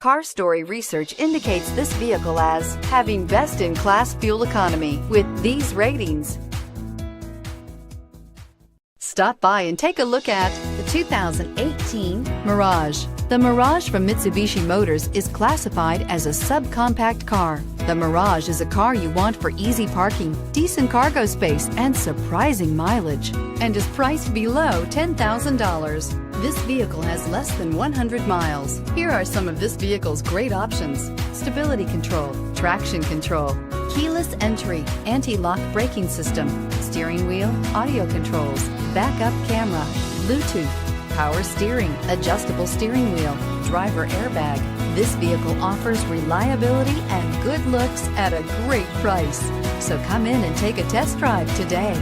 Car Story research indicates this vehicle as having best-in-class fuel economy with these ratings. Stop by and take a look at the 2018 Mirage. The Mirage from Mitsubishi Motors is classified as a subcompact car. The Mirage is a car you want for easy parking, decent cargo space, and surprising mileage, and is priced below $10,000. This vehicle has less than 100 miles. Here are some of this vehicle's great options: stability control, traction control, keyless entry, anti-lock braking system, steering wheel audio controls, backup camera, Bluetooth, power steering, adjustable steering wheel, driver airbag. This vehicle offers reliability and good looks at a great price. So come in and take a test drive today.